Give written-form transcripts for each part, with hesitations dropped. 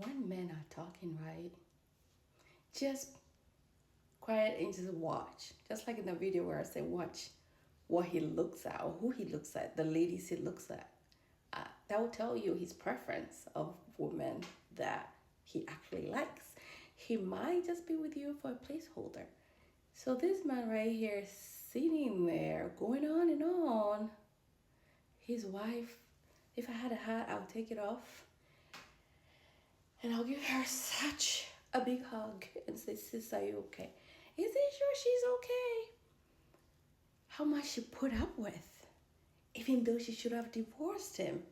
when men are talking, right, just quiet and just watch. Just like in the video where I say watch what he looks at or who he looks at, the ladies he looks at. That will tell you his preference of women that he actually likes. He might just be with you for a placeholder. So this man right here is sitting there going on and on. His wife, if I had a hat, I would take it off and I'll give her such a big hug and say, "Sis, are you okay? Is he sure she's okay?" How much she put up with, even though she should have divorced him.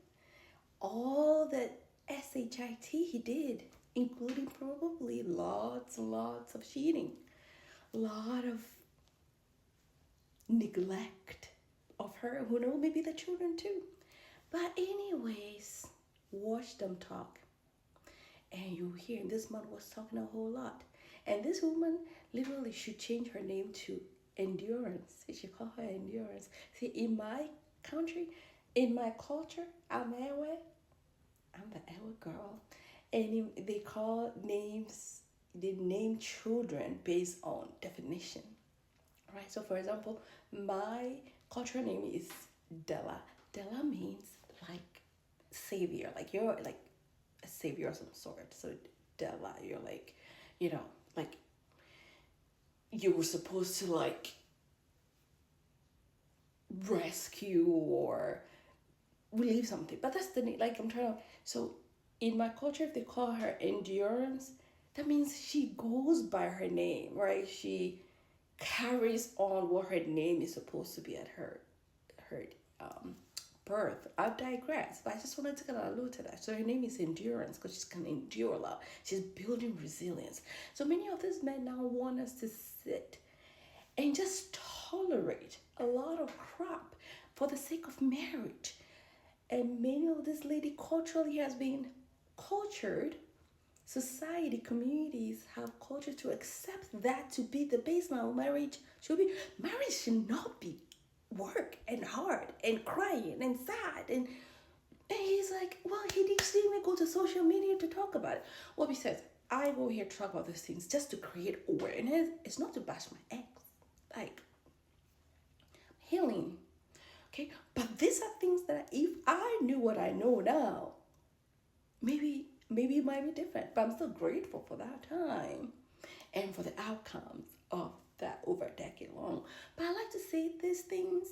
All that shit he did, including probably lots and lots of cheating, a lot of neglect of her, who know, maybe the children too. But anyways, watch them talk. And you hear this man was talking a whole lot. And this woman literally should change her name to Endurance. She should call her Endurance. See, in my country, in my culture, I'm Ewe. I'm the Ewe girl. And they call names, they name children based on definition. Right? So for example, my cultural name is Della. Della means like savior, like you're like a savior of some sort. So Della, you're like, like you were supposed to like rescue or relieve something. But that's the like I'm trying to. So in my culture, if they call her Endurance, that means she goes by her name, right? She carries on what her name is supposed to be at her um, birth. I digress, but I just wanted to kind of allude to that. So her name is Endurance because she's going to endure a lot. She's building resilience. So many of these men now want us to sit and just tolerate a lot of crap for the sake of marriage. And many of this lady culturally has been cultured. Society, communities have culture to accept that to be the baseline of marriage. Marriage should not be work and hard and crying and sad and he's like, well, he didn't even go to social media to talk about it. Well, besides, I go here to talk about these things just to create awareness. It's not to bash my ex. Like, healing. Okay? But these are things that if I knew what I know now, maybe it might be different. But I'm still grateful for that time and for the outcomes of that over a decade long. But I like to say these things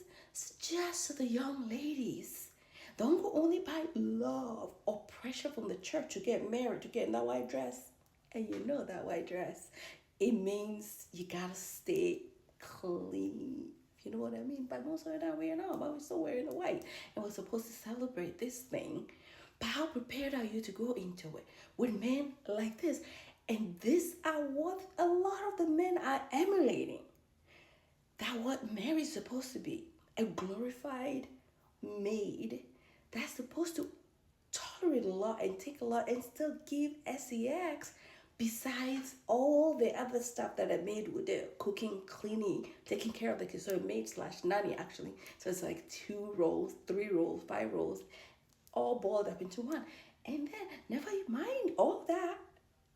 just to the young ladies. Don't go only by love or pressure from the church to get married, to get in that white dress. And you know that white dress, it means you gotta stay clean. You know what I mean? But most of the time we're not, but we're still wearing the white. And we're supposed to celebrate this thing. But how prepared are you to go into it with men like this? And these are what a lot of the men are emulating. That what Mary's supposed to be. A glorified maid that's supposed to tolerate a lot and take a lot and still give sex besides all the other stuff that a maid would do: cooking, cleaning, taking care of the kids. So a maid slash nanny actually. So it's like 2 roles, 3 roles, 5 roles, all boiled up into one. And then never mind all that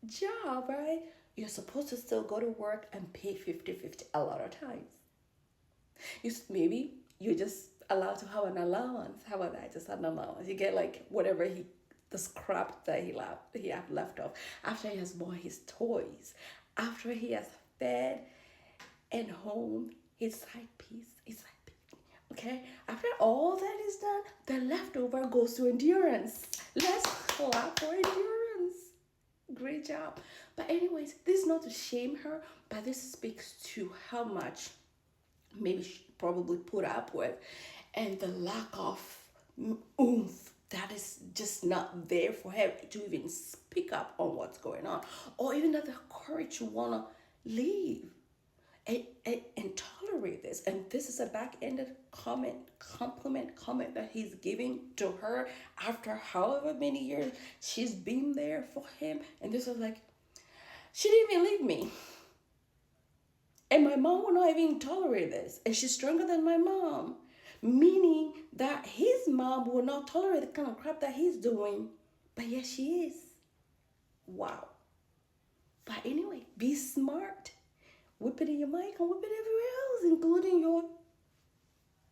job, right? You're supposed to still go to work and pay 50-50 a lot of times. Maybe you're just allowed to have an allowance. How about that? Just an allowance. You get like whatever the scrap that he have left off after he has bought his toys, after he has fed and homed his side piece, okay? After all that is done, the leftover goes to Endurance. Let's clap for Endurance. Great job. But anyways, this is not to shame her, but this speaks to how much maybe she probably put up with and the lack of oomph that is just not there for her to even speak up on what's going on, or even have the courage to want to leave and tolerate this. And this is a back-ended compliment comment that he's giving to her after however many years she's been there for him. And this is like, she didn't even leave me. And my mom will not even tolerate this. And she's stronger than my mom. Meaning that his mom will not tolerate the kind of crap that he's doing. But yes, she is. Wow. But anyway, be smart. Whip it in your mic and whip it everywhere else, including your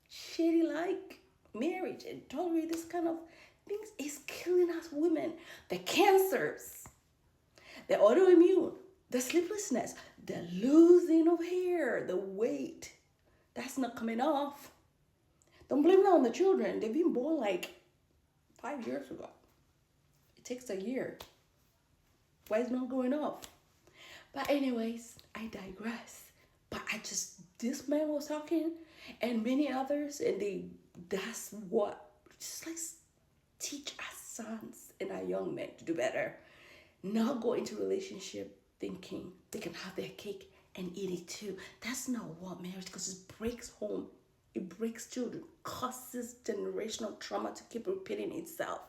shady like marriage, and tolerate this kind of things. Is killing us women. The cancers, the autoimmune, the sleeplessness, the losing of hair, the weight that's not coming off. Don't blame it on the children. They've been born like 5 years ago. It takes a year. Why is it not going off? But anyways, I digress. But this man was talking, and many others, and that's what, just like teach our sons and our young men to do better. Not go into relationship thinking they can have their cake and eat it too. That's not what marriage, because it breaks home. It breaks children, causes generational trauma to keep repeating itself.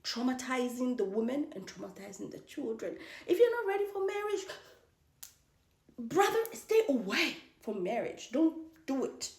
Traumatizing the women and traumatizing the children. If you're not ready for marriage, brother, stay away from marriage. Don't do it.